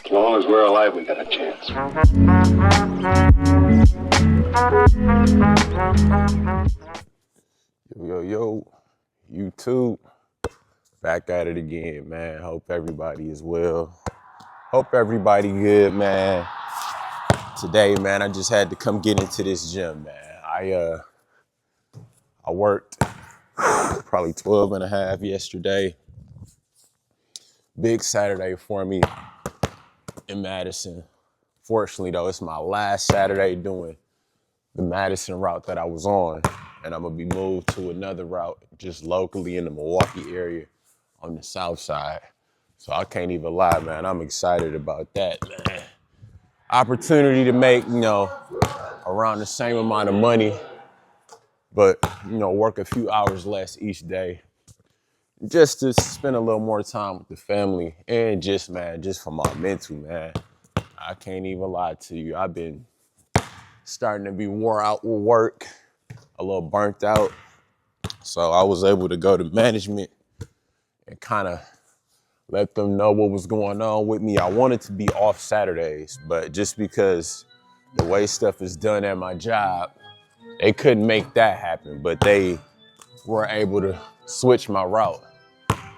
As long as we're alive, we got a chance. Yo, YouTube, back at it again, man. Hope everybody is well. Hope everybody good, man. Today, man, I just had to come get into this gym, man. I worked probably 12 and a half yesterday. Big Saturday for me in Madison. Fortunately, though, it's my last Saturday doing the Madison route that I was on. And I'm gonna be moved to another route just locally in the Milwaukee area on the south side. So I can't even lie, man. I'm excited about that, man. Opportunity to make, around the same amount of money, but, work a few hours less each day. Just to spend a little more time with the family and just for my mental, man. I can't even lie to you. I've been starting to be wore out with work, a little burnt out. So I was able to go to management and kind of let them know what was going on with me. I wanted to be off Saturdays, but just because the way stuff is done at my job, they couldn't make that happen, but they were able to switch my route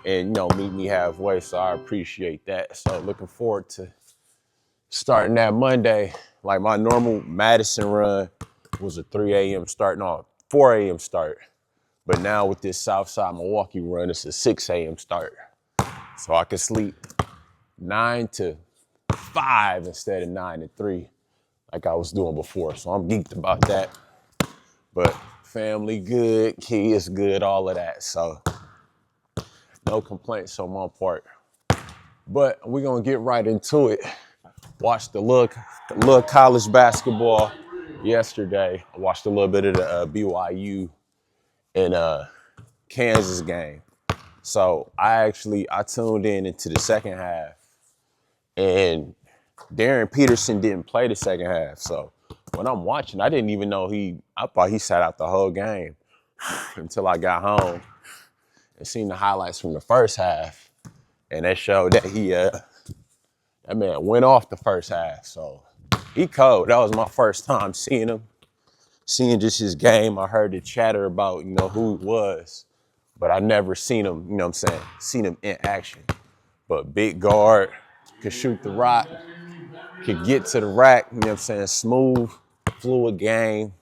and, meet me halfway. So I appreciate that. So looking forward to starting that Monday. Like my normal Madison run was a 3 a.m. start, no, 4 a.m. start. But now with this Southside Milwaukee run, it's a 6 a.m. start. So I can sleep 9 to 5 instead of 9 to 3 like I was doing before. So I'm geeked about that. But family good, kids good, all of that. So no complaints on my part. But we're going to get right into it. Watched the little college basketball yesterday. I watched a little bit of the BYU and Kansas game. So I tuned into the second half, and Darren Peterson didn't play the second half. So when I'm watching, I didn't even know I thought he sat out the whole game until I got home and seen the highlights from the first half. And that showed that that man went off the first half. So he cold. That was my first time seeing him, seeing just his game. I heard the chatter about, who he was, but I never seen him, seen him in action. But big guard, could shoot the rock, could get to the rack, smooth, fluid game,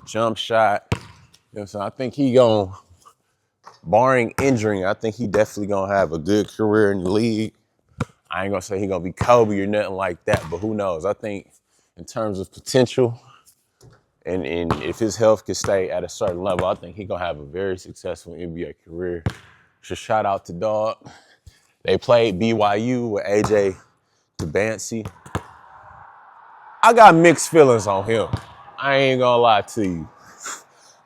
jump shot. I think barring injury, I think he definitely gonna have a good career in the league. I ain't gonna say he gonna be Kobe or nothing like that, but who knows? I think in terms of potential and if his health could stay at a certain level, I think he gonna have a very successful NBA career. So shout out to Dog. They played BYU with AJ Demancey. I got mixed feelings on him. I ain't gonna lie to you.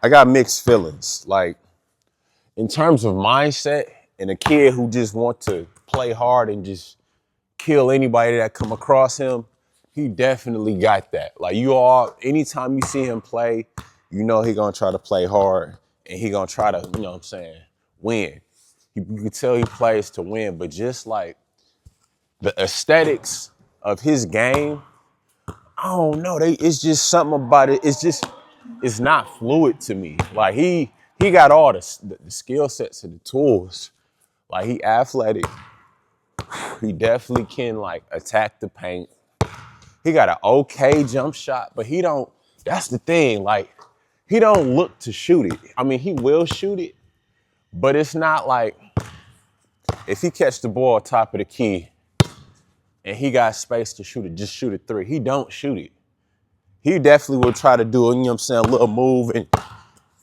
I got mixed feelings. Like, in terms of mindset and a kid who just want to play hard and just kill anybody that come across him, he definitely got that. Like anytime you see him play, he gonna try to play hard and he gonna try to, win. You can tell he plays to win, but just like the aesthetics of his game, I don't know. It's just something about it. It's not fluid to me. Like he he got all the skill sets and the tools. Like, he athletic. He definitely can, like, attack the paint. He got an okay jump shot, but he don't, that's the thing, like, he don't look to shoot it. I mean, he will shoot it, but it's not like, if he catch the ball top of the key and he got space to shoot it, just shoot a three. He don't shoot it. He definitely will try to do, you know what I'm saying, a little move and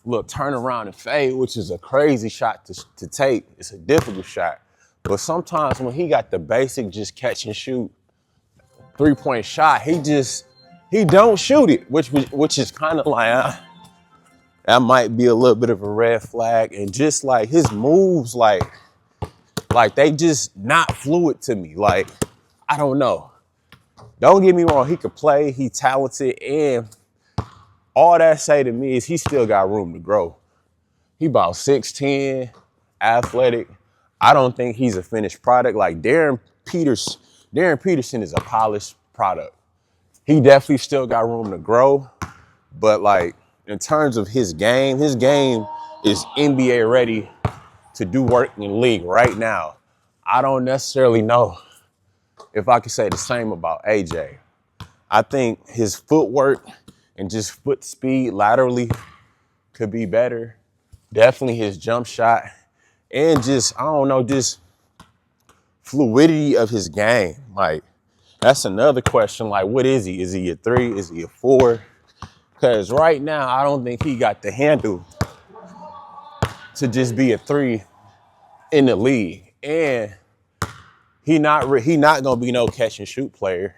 little turn around and fade, which is a crazy shot to take. It's a difficult shot. But sometimes when he got the basic just catch and shoot 3-point shot, he don't shoot it, which is kind of like, that might be a little bit of a red flag. And just like his moves, like they just not fluid to me. Like, I don't know. Don't get me wrong, he could play, he talented, and all that say to me is he still got room to grow. He about 6'10", athletic. I don't think he's a finished product. Like Darren Peterson is a polished product. He definitely still got room to grow, but like in terms of his game is NBA ready to do work in the league right now. I don't necessarily know if I could say the same about AJ. I think his footwork and just foot speed laterally could be better. Definitely his jump shot and just, I don't know, just fluidity of his game. Like, that's another question. Like, what is he? Is he a 3? Is he a 4? Because right now, I don't think he got the handle to just be a 3 in the league. And he not gonna be no catch and shoot player.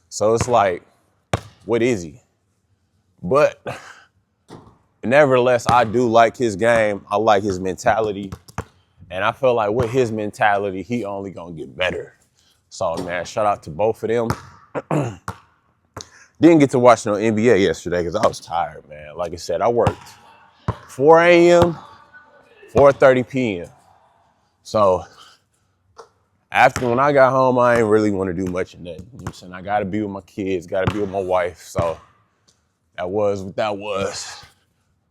So it's like, what is he? But nevertheless, I do like his game. I like his mentality. And I feel like with his mentality, he only gonna get better. So man, shout out to both of them. Didn't get to watch no NBA yesterday because I was tired, man. Like I said, I worked 4 a.m., 4:30 p.m. So after when I got home, I ain't really want to do much of nothing. You know what I'm saying? I got to be with my kids, got to be with my wife. So that was what that was.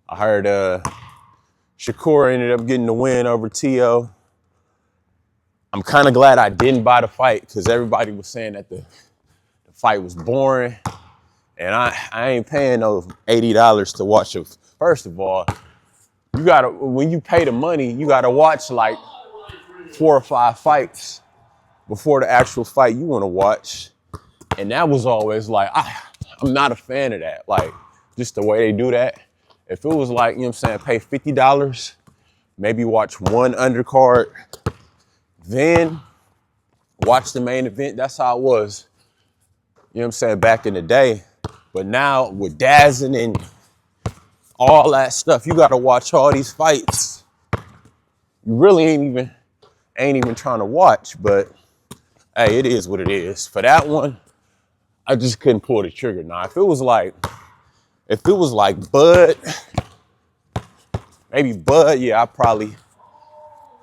I heard Shakur ended up getting the win over T.O. I'm kind of glad I didn't buy the fight because everybody was saying that the fight was boring. And I ain't paying no $80 to watch it. First of all, when you pay the money, you gotta watch like 4 or 5 fights before the actual fight you wanna watch. And that was always like, I'm not a fan of that. Like, just the way they do that. If it was like, you know what I'm saying, pay $50, maybe watch one undercard, then watch the main event. That's how it was, you know what I'm saying, back in the day. But now with DAZN and all that stuff, you gotta watch all these fights. You really ain't even trying to watch, but hey, it is what it is. For that one, I just couldn't pull the trigger. Now, if it was like Bud, maybe Bud, yeah, I'd probably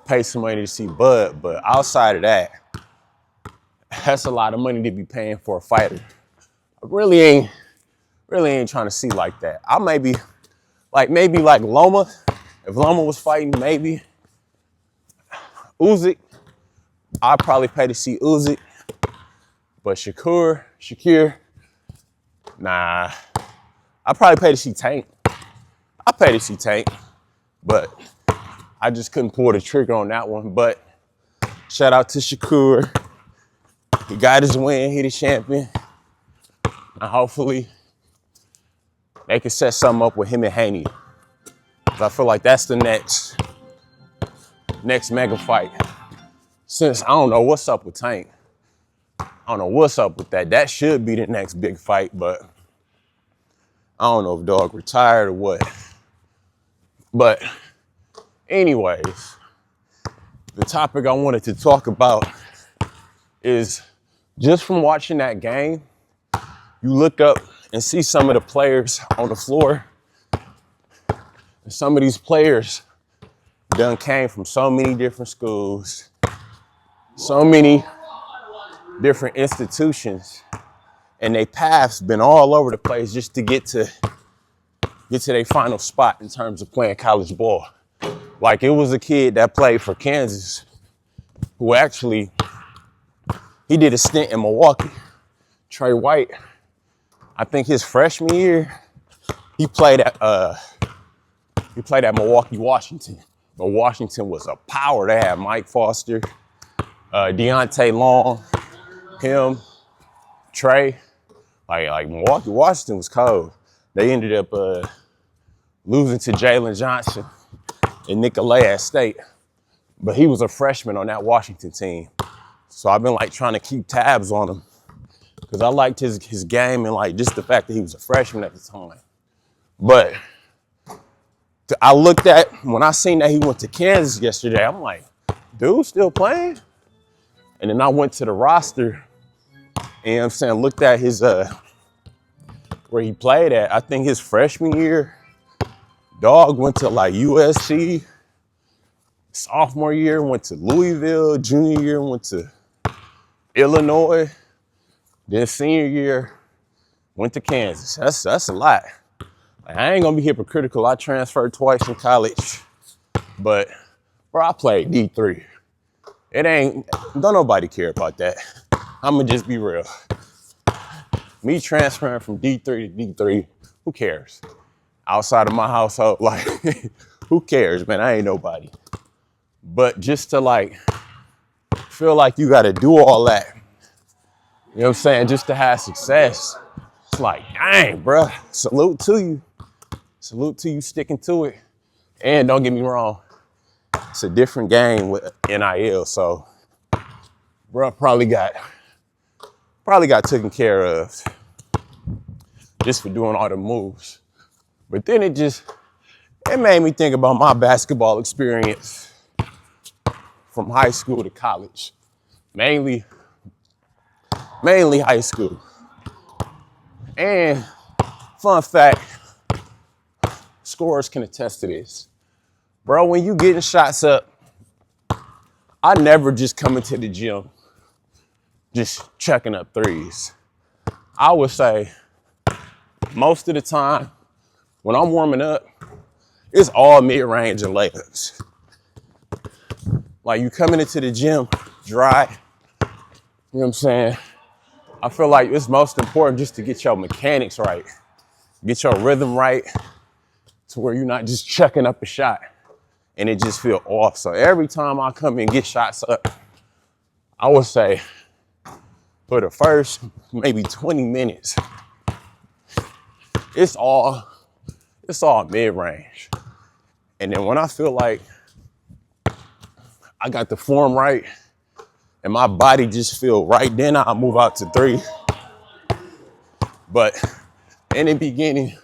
pay some money to see Bud. But outside of that, that's a lot of money to be paying for a fighter. I really ain't trying to see like that. I maybe like Loma. If Loma was fighting, maybe Usyk, I'd probably pay to see Usyk. But Shakir, nah. I'd probably pay to see Tank. I'd pay to see Tank, but I just couldn't pull the trigger on that one. But shout out to Shakur. He got his win, he the champion. And hopefully they can set something up with him and Haney. I feel like that's the next mega fight. Since I don't know what's up with Tank. I don't know what's up with that. That should be the next big fight, but I don't know if dog retired or what. But anyways, the topic I wanted to talk about is just from watching that game, you look up and see some of the players on the floor. And some of these players done came from so many different schools, so many different institutions, and they paths been all over the place just to get to get to their final spot in terms of playing college ball. Like, it was a kid that played for Kansas who actually, he did a stint in Milwaukee. Trey White, I think his freshman year, he played at Milwaukee, Washington. But Washington was a power. They had Mike Foster, Deontay Long, him, Trey. Like Milwaukee, Washington was cold. They ended up losing to Jalen Johnson and Nicolay State. But he was a freshman on that Washington team. So I've been like trying to keep tabs on him because I liked his game and like just the fact that he was a freshman at the time. But I looked at, when I seen that he went to Kansas yesterday, I'm like, dude still playing? And then I went to the roster and I'm saying, looked at his, where he played at. I think his freshman year, dog went to like USC. Sophomore year, went to Louisville. Junior year, went to Illinois. Then senior year, went to Kansas. That's a lot. Like, I ain't gonna be hypocritical. I transferred twice in college, but bro, I played D3. Don't nobody care about that. I'ma just be real. Me transferring from D3 to D3, who cares? Outside of my household, like, who cares, man? I ain't nobody. But just to like, feel like you gotta do all that, you know what I'm saying, just to have success. It's like, dang, bro, salute to you. Salute to you sticking to it. And don't get me wrong, it's a different game with NIL, so bro probably got taken care of just for doing all the moves. But then it made me think about my basketball experience from high school to college, mainly high school. And fun fact, scorers can attest to this. Bro, when you getting shots up, I never just come into the gym just chucking up threes. I would say most of the time when I'm warming up, it's all mid-range and layups. Like, you coming into the gym dry, you know what I'm saying? I feel like it's most important just to get your mechanics right, get your rhythm right, to where you're not just chucking up a shot and it just feel off. So every time I come and get shots up, I would say for the first maybe 20 minutes, it's all mid-range. And then when I feel like I got the form right and my body just feel right, then I'll move out to three. But in the beginning,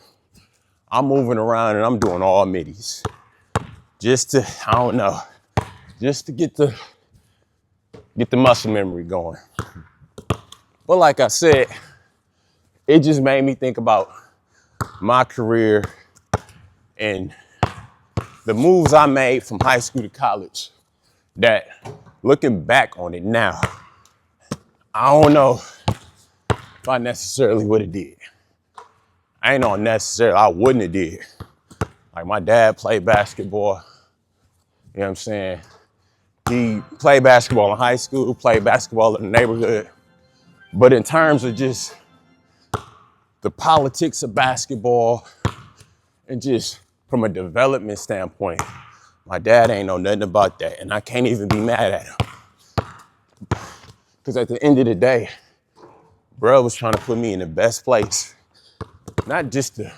I'm moving around and I'm doing all middies. Just to, I don't know, just to get the muscle memory going. But like I said, it just made me think about my career and the moves I made from high school to college that, looking back on it now, I don't know if I necessarily would have did. I ain't know necessarily I wouldn't have did. Like, my dad played basketball, you know what I'm saying? He played basketball in high school, played basketball in the neighborhood. But in terms of just the politics of basketball and just from a development standpoint, my dad ain't know nothing about that. And I can't even be mad at him. Because at the end of the day, bro was trying to put me in the best place. Not just to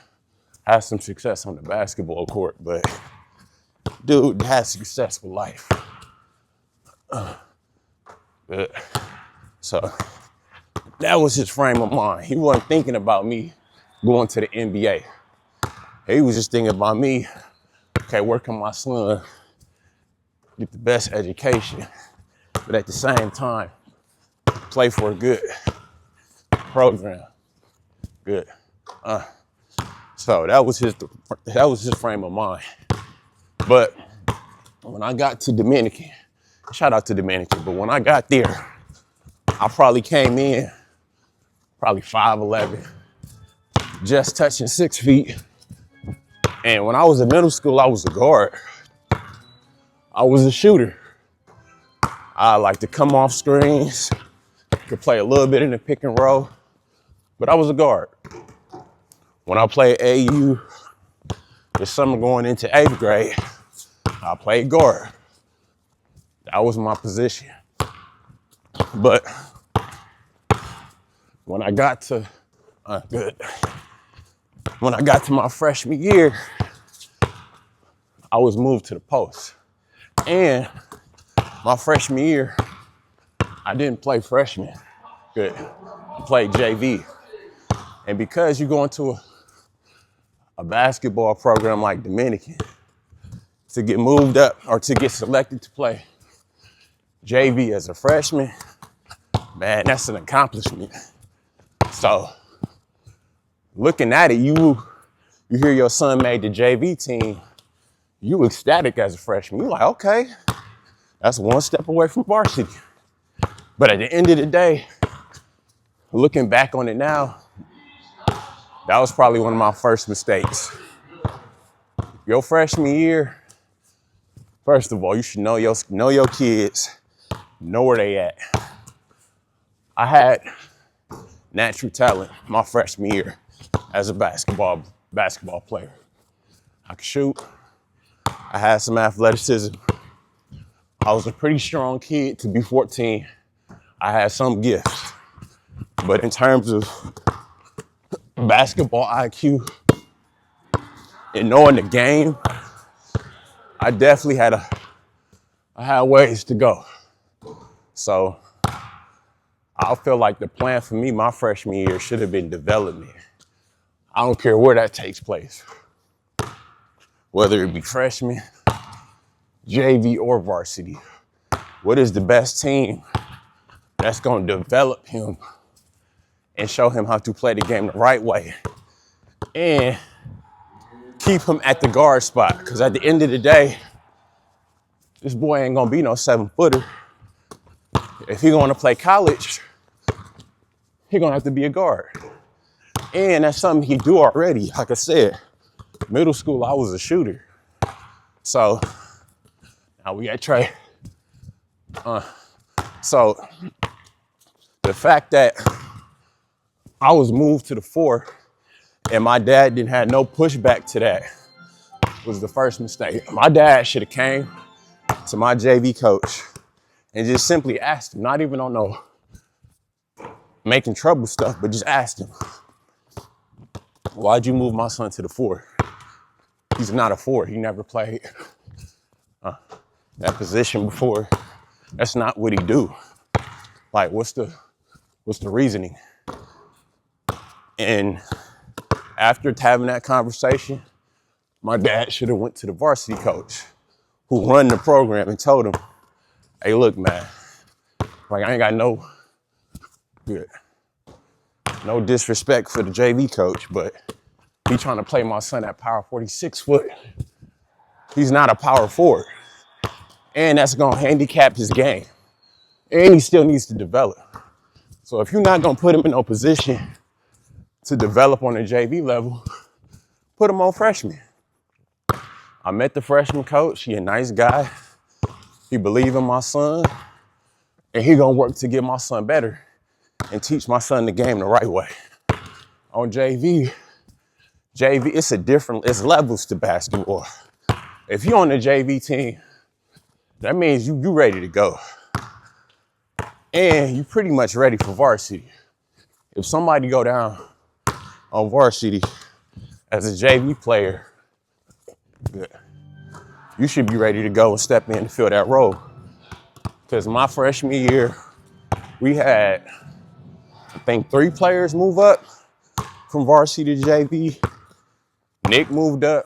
have some success on the basketball court, but dude has successful life. So that was his frame of mind. He wasn't thinking about me going to the NBA. He was just thinking about me, okay, where can my son get the best education, but at the same time, play for a good program. Good. So that was his frame of mind. But when I got to Dominican, shout out to Dominican, but when I got there, I probably came in probably 5'11", just touching 6 feet. And when I was in middle school, I was a guard. I was a shooter. I like to come off screens, could play a little bit in the pick and roll, but I was a guard. When I played AU, this summer going into 8th grade, I played guard. That was my position. But when I got to my freshman year, I was moved to the post. And my freshman year, I didn't play freshman. Good. I played JV. And because you go into a basketball program like Dominican, to get moved up or to get selected to play JV as a freshman, man, that's an accomplishment. So looking at it, you hear your son made the JV team, you ecstatic as a freshman. You like, okay, that's one step away from varsity. But at the end of the day, looking back on it now, that was probably one of my first mistakes. Your freshman year, first of all, you should know your kids, know where they at. I had natural talent my freshman year as a basketball player. I could shoot. I had some athleticism. I was a pretty strong kid to be 14. I had some gifts. But in terms of basketball IQ and knowing the game, I definitely had ways to go. So I feel like the plan for me my freshman year should have been development. I don't care where that takes place, whether it be freshman, JV, or varsity. What is the best team that's going to develop him and show him how to play the game the right way and keep him at the guard spot? Because at the end of the day, this boy ain't going to be no 7-footer. If he's going to play college, he's going to have to be a guard. And that's something he do already. Like I said, middle school, I was a shooter. So now we got Trey. So the fact that I was moved to the 4 and my dad didn't have no pushback to that was the first mistake. My dad should have came to my JV coach and just simply asked him, not even on no making trouble stuff, but just asked him, why'd you move my son to the 4? He's not a 4. He never played that position before. That's not what he do. Like, what's the reasoning? And after having that conversation, my dad should have went to the varsity coach who run the program and told him, hey, look, man, like, I ain't got no disrespect for the JV coach, but he trying to play my son at power 46 foot. He's not a power forward. And that's gonna handicap his game. And he still needs to develop. So if you're not gonna put him in no position to develop on the JV level, put him on freshman. I met the freshman coach. He a nice guy. He believe in my son. And he gonna work to get my son better and teach my son the game the right way. On JV, it's levels to basketball. If you're on the JV team, that means you ready to go. And you pretty much ready for varsity. If somebody go down on varsity as a JV player, you should be ready to go and step in and fill that role. Because my freshman year, we had, I think, 3 players move up from varsity to JV. Nick moved up,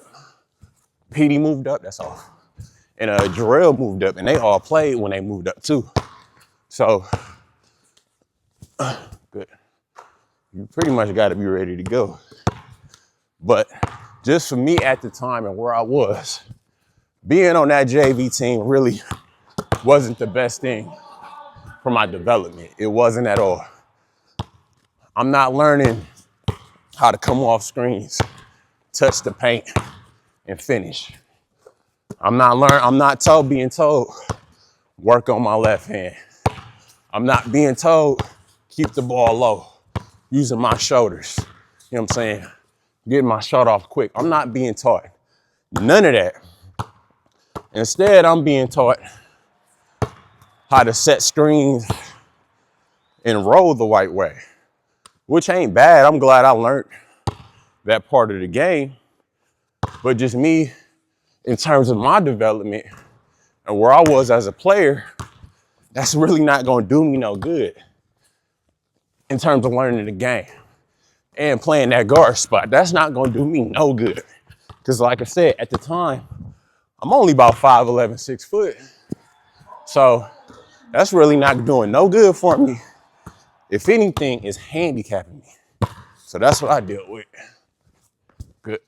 Petey moved up, that's all. And Jarrell moved up, and they all played when they moved up too. So, good. You pretty much got to be ready to go. But just for me at the time and where I was, being on that JV team really wasn't the best thing for my development. It wasn't at all. I'm not learning how to come off screens, touch the paint, and finish. I'm not being told, work on my left hand. I'm not being told, keep the ball low, using my shoulders. You know what I'm saying? Getting my shot off quick. I'm not being taught none of that. Instead, I'm being taught how to set screens and roll the right way, which ain't bad. I'm glad I learned that part of the game. But just me, in terms of my development and where I was as a player, that's really not gonna do me no good in terms of learning the game and playing that guard spot. That's not gonna do me no good. Because like I said, at the time, I'm only about 5'11", 6 foot. So that's really not doing no good for me. If anything, it's handicapping me. So that's what I deal with. Good.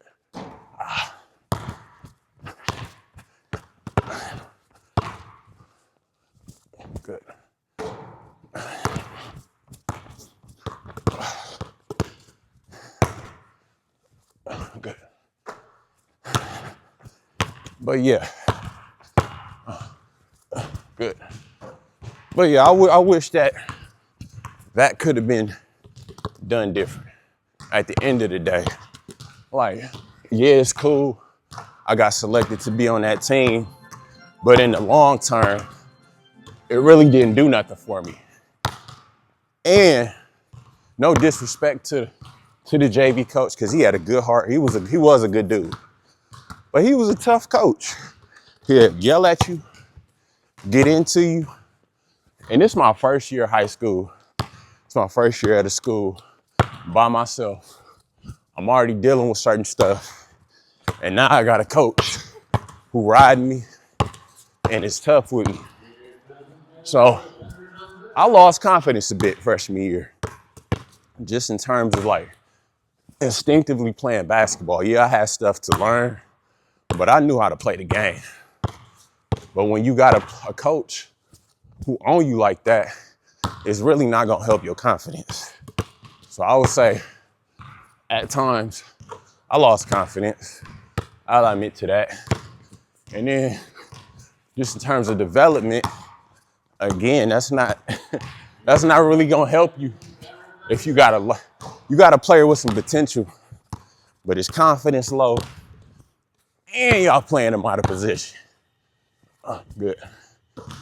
Good. Good. But yeah. Good. But yeah, I wish that could have been done different at the end of the day. Like, yeah, it's cool. I got selected to be on that team, but in the long term, it really didn't do nothing for me. And no disrespect to the JV coach, because he had a good heart. He was a good dude, but he was a tough coach. He'd yell at you, get into you. And this is my first year of high school. It's my first year at a school by myself. I'm already dealing with certain stuff. And now I got a coach who riding me and is tough with me. So I lost confidence a bit freshman year, just in terms of like instinctively playing basketball. Yeah, I had stuff to learn, but I knew how to play the game. But when you got a coach who own you like that, it's really not gonna help your confidence. So I would say at times I lost confidence. I'll admit to that. And then just in terms of development, again, that's not really gonna help you if you got a player with some potential, but his confidence low and y'all playing him out of position. Good.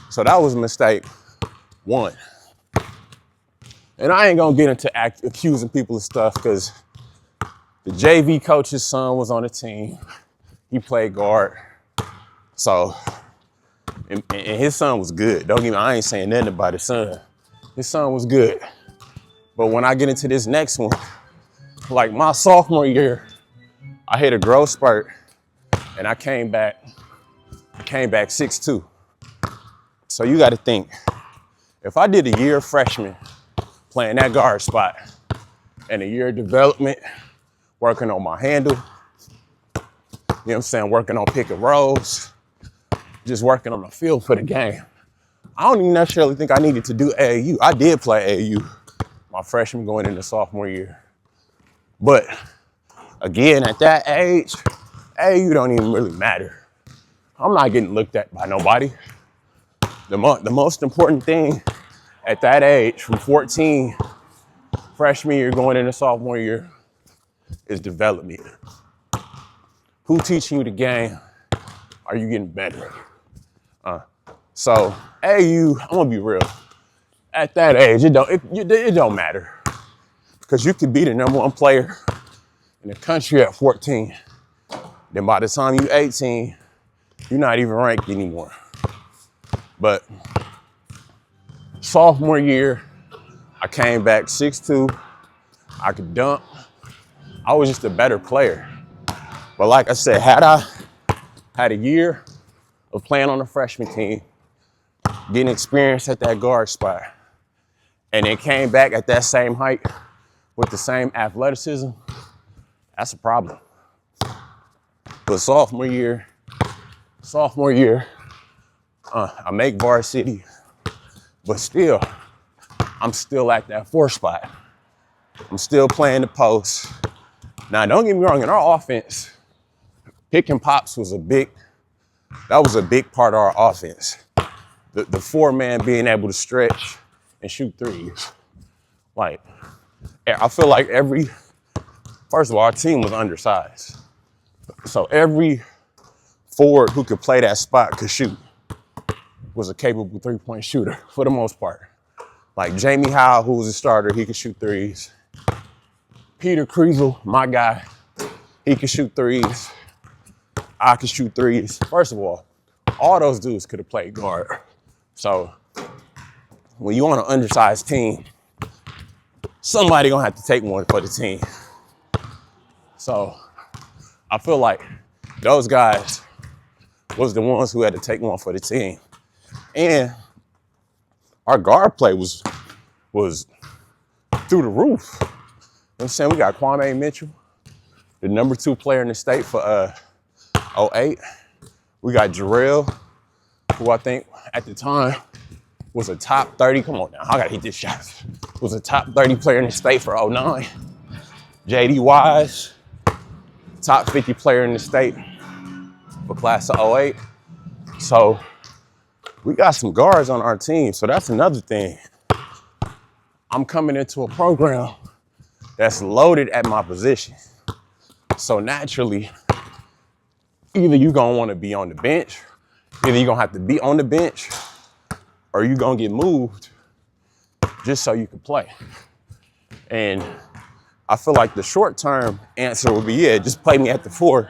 So that was mistake one. And I ain't gonna get into accusing people of stuff, because the JV coach's son was on the team. He played guard. So, and his son was good. Don't get me, I ain't saying nothing about his son. His son was good. But when I get into this next one, like my sophomore year, I hit a growth spurt and I came back 6'2". So you gotta think, if I did a year of freshman playing that guard spot and a year of development, working on my handle, you know what I'm saying, working on pick and rolls, just working on the field for the game, I don't even necessarily think I needed to do AAU. I did play AAU my freshman going into sophomore year. But again, at that age, AAU don't even really matter. I'm not getting looked at by nobody. The most important thing at that age, from 14, freshman year going into sophomore year, is development. Who teaching you the game? Are you getting better? So AAU, I'm gonna be real. At that age, it don't matter, because you could be the #1 player in the country at 14. Then by the time you're 18, you're not even ranked anymore. But sophomore year, I came back 6'2". I could dunk. I was just a better player. But like I said, had I had a year of playing on the freshman team, getting experience at that guard spot, and then came back at that same height with the same athleticism, that's a problem. But sophomore year, I make varsity, but still, I'm still at that 4 spot. I'm still playing the post. Now, don't get me wrong, in our offense, pick and pops was a big part of our offense. The four-man being able to stretch and shoot threes. Like, I feel like first of all, our team was undersized. So every forward who could play that spot could shoot, was a capable three-point shooter for the most part. Like Jamie Howell, who was a starter, he could shoot threes. Peter Kriesel, my guy, he could shoot threes. I could shoot threes. First of all those dudes could have played guard. So when you on an undersized team, somebody gonna have to take one for the team. So I feel like those guys was the ones who had to take one for the team. And our guard play was through the roof. You know what I'm saying? We got Kwame Mitchell, the number 2 player in the state for 08. We got Jarrell, who I think at the time was a top 30. Come on now, I gotta hit this shot. Was a top 30 player in the state for 09. JD Wise, top 50 player in the state for class of 08. So we got some guards on our team. So that's another thing. I'm coming into a program that's loaded at my position. So naturally, either you're gonna wanna be on the bench, either you're gonna have to be on the bench, or you're gonna get moved just so you can play. And I feel like the short-term answer would be, yeah, just play me at the 4.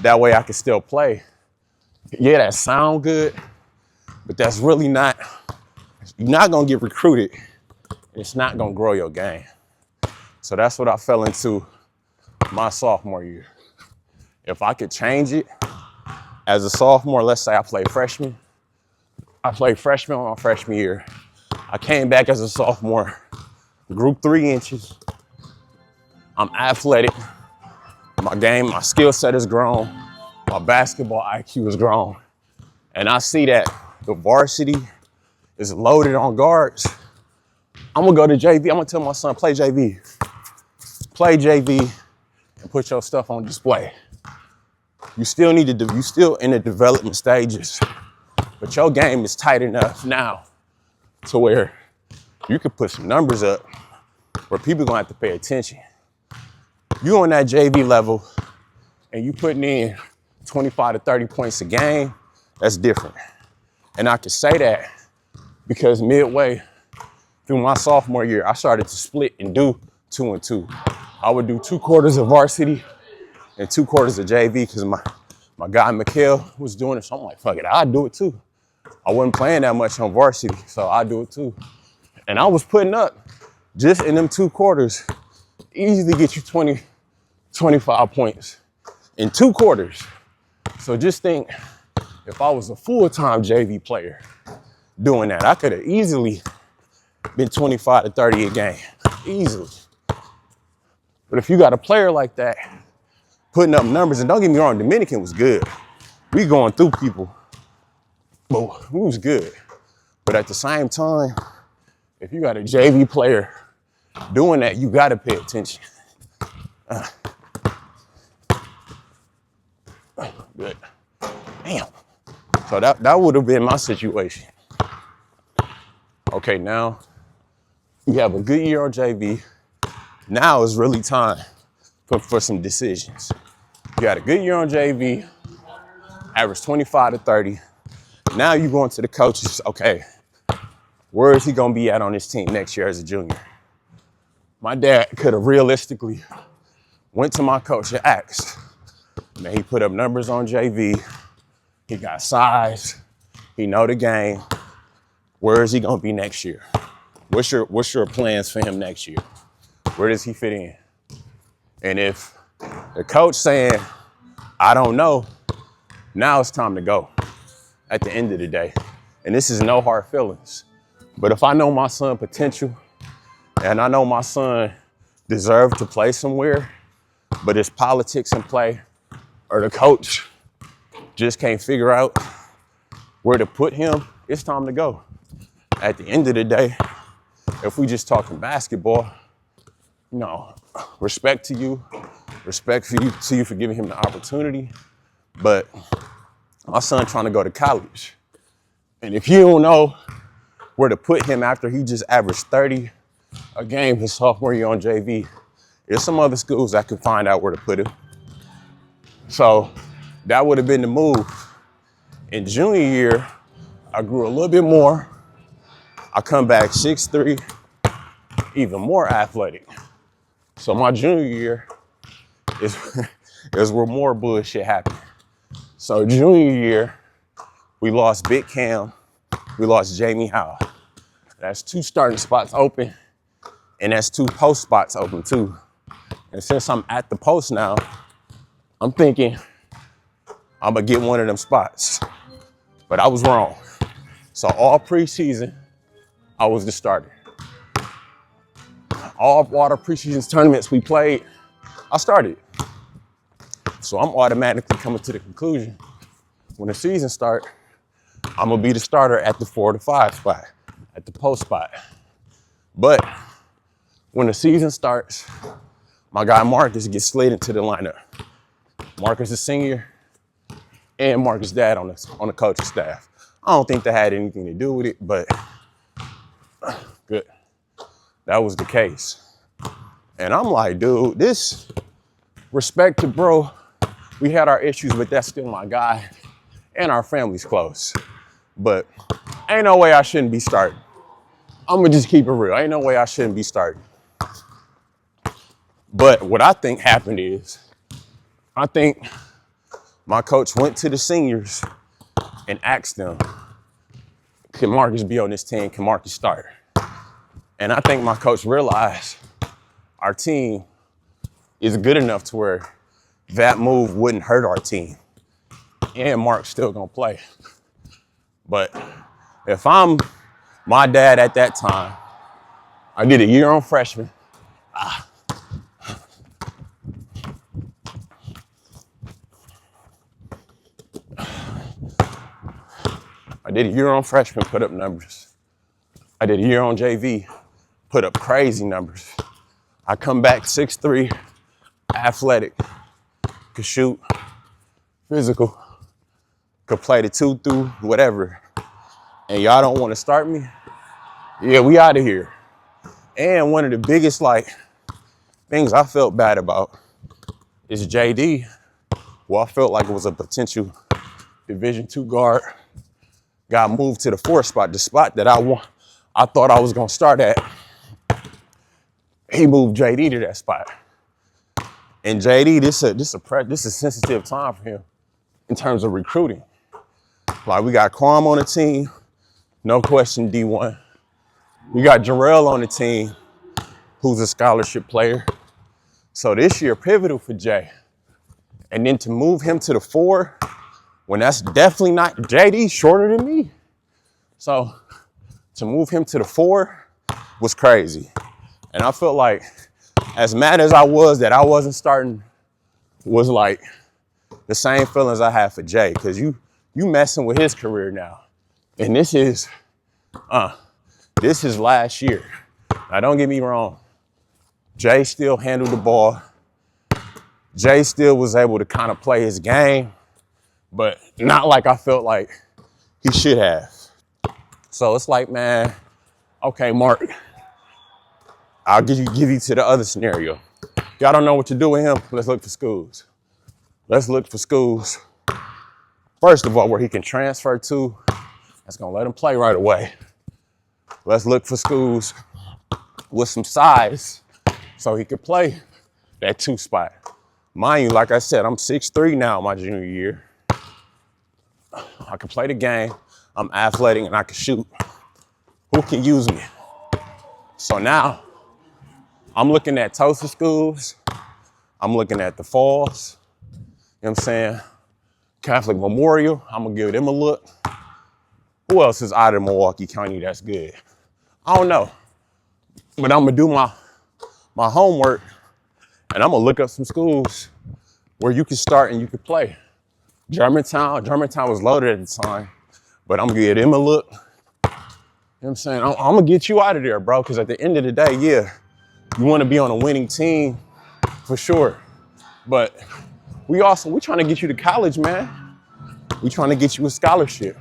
That way I can still play. Yeah, that sound good, but that's really not, you're not gonna get recruited. It's not gonna grow your game. So that's what I fell into my sophomore year. If I could change it as a sophomore, let's say I played freshman. I played freshman on my freshman year. I came back as a sophomore, grew 3 inches. I'm athletic. My game, my skill set is grown. My basketball IQ is grown. And I see that the varsity is loaded on guards. I'm gonna go to JV. I'm gonna tell my son, play JV. Play JV and put your stuff on display. You still need to you still in the development stages, but your game is tight enough now to where you can put some numbers up where people gonna have to pay attention. You on that JV level and you putting in 25 to 30 points a game, that's different. And I can say that because midway through my sophomore year, I started to split and do 2 and 2. I would do 2 quarters of varsity and 2 quarters of JV because my guy Mikhail was doing it. So I'm like, fuck it, I'll do it too. I wasn't playing that much on varsity, so I'll do it too. And I was putting up, just in them 2 quarters, easily get you 20, 25 points in 2 quarters. So just think, if I was a full-time JV player doing that, I could have easily been 25 to 30 a game, easily. But if you got a player like that, putting up numbers, and don't get me wrong, Dominican was good. We going through people, but we was good. But at the same time, if you got a JV player doing that, you gotta pay attention. Good. Damn. So that would have been my situation. Okay, now you have a good year on JV. Now is really time for some decisions. You got a good year on JV, average 25 to 30. Now you going to the coaches, okay, where is he gonna be at on this team next year as a junior? My dad could have realistically went to my coach and asked. Man, he put up numbers on JV. He got size. He know the game. Where is he gonna be next year? What's your plans for him next year? Where does he fit in? And if the coach saying, I don't know, now it's time to go at the end of the day. And this is no hard feelings. But if I know my son potential and I know my son deserves to play somewhere, but it's politics in play, or the coach just can't figure out where to put him, it's time to go. At the end of the day, if we just talking basketball, respect to you, to you for giving him the opportunity. But my son trying to go to college. And if you don't know where to put him after he just averaged 30 a game his sophomore year on JV, there's some other schools that can find out where to put him. So that would have been the move. In junior year, I grew a little bit more. I come back 6'3", even more athletic. So my junior year is where more bullshit happened. So junior year, we lost Big Cam, we lost Jamie Howell. That's 2 starting spots open, and that's 2 post spots open too. And since I'm at the post now, I'm thinking I'm gonna get one of them spots. But I was wrong. So all preseason, I was the starter. All water preseason tournaments we played, I started. So I'm automatically coming to the conclusion, when the season starts, I'm gonna be the starter at the 4 to 5 spot, at the post spot. But when the season starts, my guy Marcus gets slid into the lineup. Marcus is senior, and Marcus' dad on the coaching staff. I don't think that had anything to do with it, but good. That was the case. And I'm like, dude, this respect to bro, we had our issues, but that's still my guy, and our family's close. But ain't no way I shouldn't be starting. I'm gonna just keep it real. Ain't no way I shouldn't be starting. But what I think happened is, I think my coach went to the seniors and asked them, can Marcus be on this team? Can Marcus start? And I think my coach realized our team is good enough to where that move wouldn't hurt our team. And Mark's still gonna play. But if I'm my dad at that time, I did a year on freshman. I did a year on freshman, put up numbers. I did a year on JV, put up crazy numbers. I come back 6'3", athletic, could shoot, physical, could play the 2 through whatever. And y'all don't want to start me? Yeah, we out of here. And one of the biggest things I felt bad about is JD, who I felt like it was a potential Division II guard, got moved to the 4 spot, the spot that I thought I was gonna start at. He moved JD to that spot. And JD, this is a sensitive time for him in terms of recruiting. Like, we got Kwame on the team, no question D1. We got Jarrell on the team, who's a scholarship player. So this year, pivotal for Jay. And then to move him to the 4, when that's definitely not, JD shorter than me. So to move him to the 4 was crazy. And I felt like, as mad as I was that I wasn't starting, was like the same feelings I had for Jay, because you messing with his career now. And this is last year. Now don't get me wrong, Jay still handled the ball. Jay still was able to kind of play his game, but not like I felt like he should have. So it's like, man, okay, Mark, I'll give you to the other scenario. Y'all don't know what to do with him, let's look for schools. Let's look for schools, first of all, where he can transfer to, that's gonna let him play right away. Let's look for schools with some size so he could play that 2 spot. Mind you, like I said, I'm 6'3" now my junior year. I can play the game, I'm athletic, and I can shoot. Who can use me? So now, I'm looking at Tulsa schools, I'm looking at the Falls, you know what I'm saying? Catholic Memorial, I'm gonna give them a look. Who else is out of Milwaukee County that's good? I don't know, but I'm gonna do my homework, and I'm gonna look up some schools where you can start and you can play. Germantown was loaded at the time, but I'm gonna give them a look. You know what I'm saying? I'm gonna get you out of there, bro, because at the end of the day, yeah, You want to be on a winning team for sure. But we trying to get you to college, man. We trying to get you a scholarship.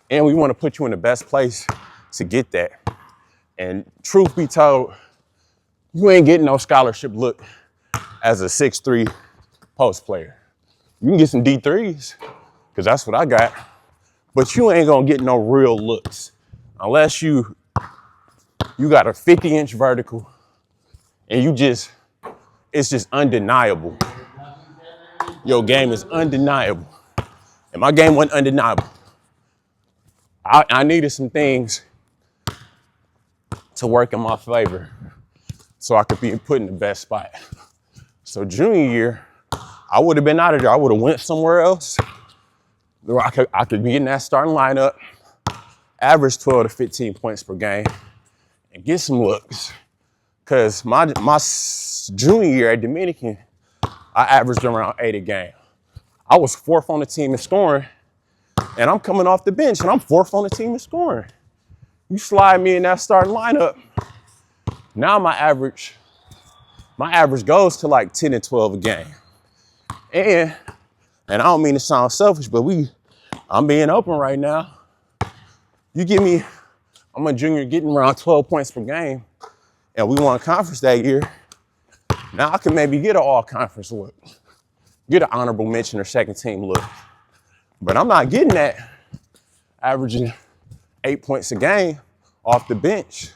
And we want to put you in the best place to get that. And truth be told, you ain't getting no scholarship look as a 6'3" post player. You can get some D3s, because that's what I got. But you ain't gonna get no real looks unless you got a 50-inch vertical and it's just undeniable. Your game is undeniable. And my game wasn't undeniable. I needed some things to work in my favor so I could be put in the best spot. So junior year, I would have been out of there. I would have went somewhere else. I could be in that starting lineup, average 12 to 15 points per game, and get some looks. Because my junior year at Dominican, I averaged around 8 a game. I was 4th on the team in scoring, and I'm coming off the bench, and I'm 4th on the team in scoring. You slide me in that starting lineup, now my average goes to like 10 and 12 a game. And I don't mean to sound selfish, but I'm being open right now. You give me, I'm a junior getting around 12 points per game, and we won conference that year. Now I can maybe get an all-conference look, get an honorable mention or second team look. But I'm not getting that averaging 8 points a game off the bench.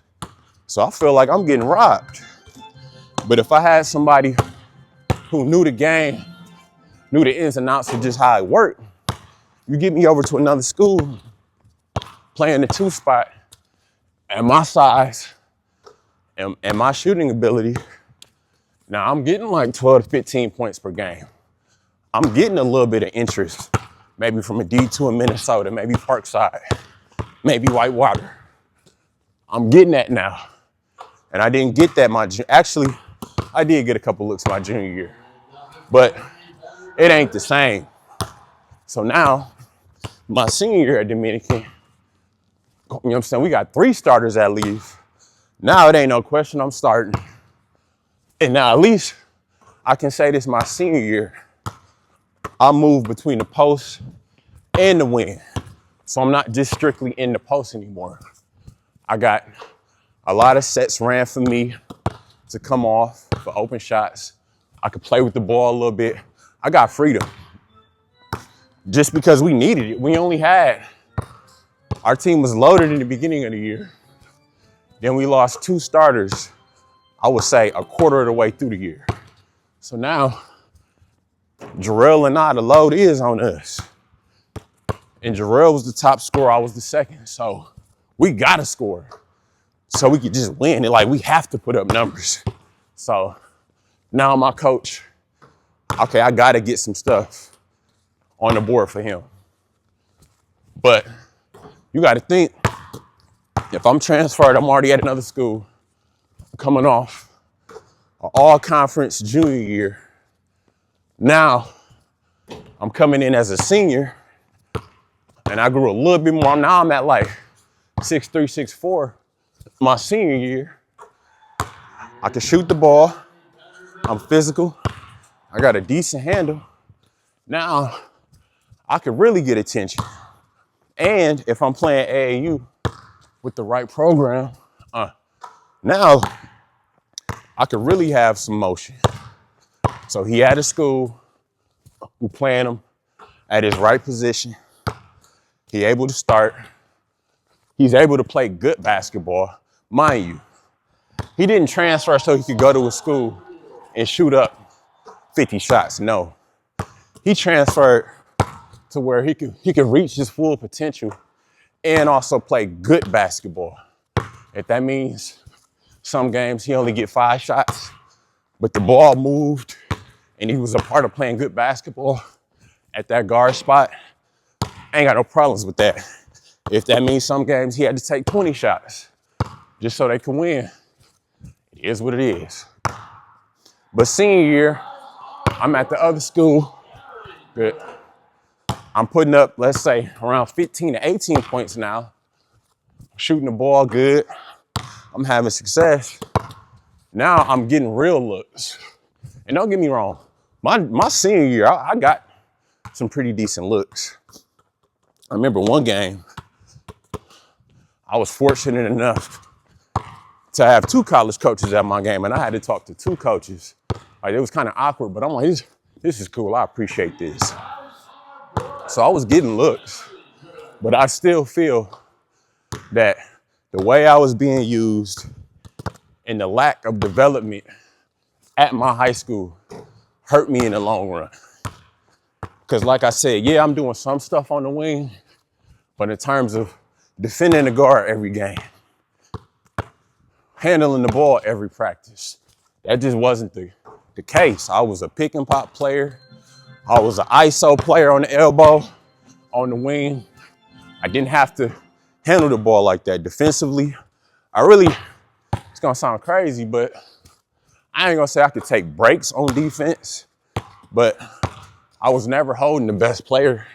So I feel like I'm getting robbed. But if I had somebody who knew the game, knew the ins and outs of just how it worked, you get me over to another school, playing the 2 spot, and my size and my shooting ability, now I'm getting like 12 to 15 points per game. I'm getting a little bit of interest, maybe from a D2 in Minnesota, maybe Parkside, maybe Whitewater. I'm getting that now. And I didn't get that actually, I did get a couple looks my junior year, but it ain't the same. So now, my senior year at Dominican, you know what I'm saying, we got 3 starters that leave. Now it ain't no question I'm starting. And now at least I can say this my senior year, I moved between the post and the wing. So I'm not just strictly in the post anymore. I got a lot of sets ran for me to come off for open shots. I could play with the ball a little bit. I got freedom. Just because we needed it. Our team was loaded in the beginning of the year. Then we lost 2 starters, I would say a quarter of the way through the year. So now, Jarrell and I, the load is on us. And Jarrell was the top scorer, I was the second. So we gotta score so we could just win. And like, we have to put up numbers. So now my coach, okay, I gotta get some stuff on the board for him. But you gotta think, if I'm transferred, I'm already at another school, coming off an all-conference junior year. Now, I'm coming in as a senior, and I grew a little bit more. Now I'm at like 6'3", 6'4". My senior year, I can shoot the ball. I'm physical. I got a decent handle. Now, I could really get attention. And if I'm playing AAU with the right program, now I could really have some motion. So he had a school who playing him at his right position. He able to start. He's able to play good basketball. Mind you, he didn't transfer so he could go to a school and shoot up 50 shots. No, he transferred to where he could reach his full potential and also play good basketball. If that means some games he only get 5 shots, but the ball moved and he was a part of playing good basketball at that guard spot, I ain't got no problems with that. If that means some games he had to take 20 shots just so they can win, it is what it is. But senior year, I'm at the other school. Good. I'm putting up, let's say, around 15 to 18 points now. Shooting the ball good. I'm having success. Now I'm getting real looks. And don't get me wrong, my senior year, I got some pretty decent looks. I remember one game, I was fortunate enough to have 2 college coaches at my game, and I had to talk to 2 coaches. Like, it was kind of awkward, but I'm like, this is cool. I appreciate this. So I was getting looks, but I still feel that the way I was being used and the lack of development at my high school hurt me in the long run. Because like I said, yeah, I'm doing some stuff on the wing, but in terms of defending the guard every game, handling the ball every practice, that just wasn't the case. I was a pick and pop player. I was an ISO player on the elbow, on the wing. I didn't have to handle the ball like that defensively. It's gonna sound crazy, but I ain't gonna say I could take breaks on defense, but I was never holding the best player.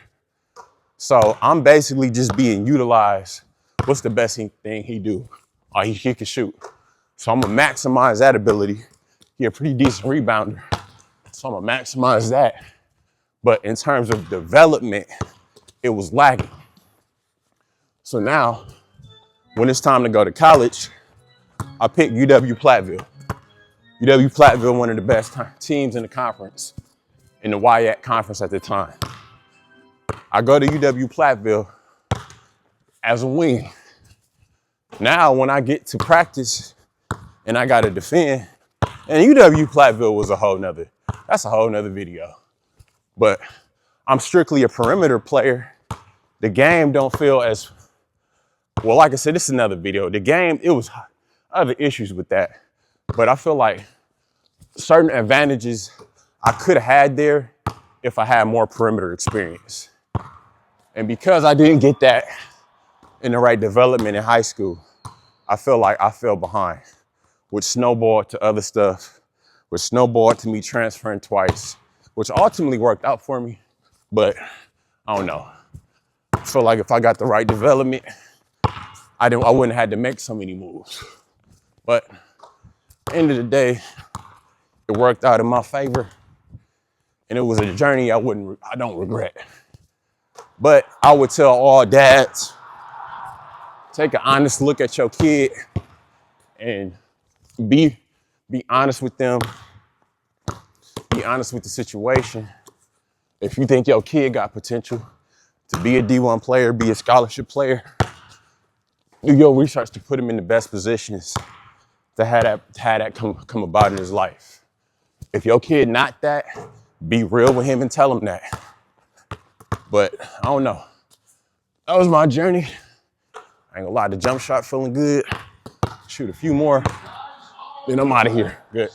So I'm basically just being utilized. What's the best thing he do? Oh, he can shoot. So I'm gonna maximize that ability. He's a pretty decent rebounder. So I'm gonna maximize that. But in terms of development, it was lagging. So now, when it's time to go to college, I picked UW-Platteville. UW-Platteville, one of the best teams in the conference, in the WIAC conference at the time. I go to UW-Platteville as a wing. Now, when I get to practice and I gotta defend, and UW-Platteville was that's a whole nother video. But I'm strictly a perimeter player. The game don't feel as, well, like I said, this is another video. The game, it was other issues with that. But I feel like certain advantages I could have had there if I had more perimeter experience. And because I didn't get that in the right development in high school, I feel like I fell behind, which snowballed to other stuff, which snowballed to me transferring twice, which ultimately worked out for me. But I don't know. I feel like if I got the right development, I wouldn't have had to make so many moves. But at the end of the day, it worked out in my favor. And it was a journey I don't regret. But I would tell all dads, take an honest look at your kid and be honest with them. Be honest with the situation. If you think your kid got potential to be a D1 player, be a scholarship player, do your research to put him in the best positions to have that come about in his life. If your kid not that, be real with him and tell him that. But I don't know. That was my journey. I ain't gonna lie, the jump shot feeling good. Shoot a few more, then I'm out of here. Good.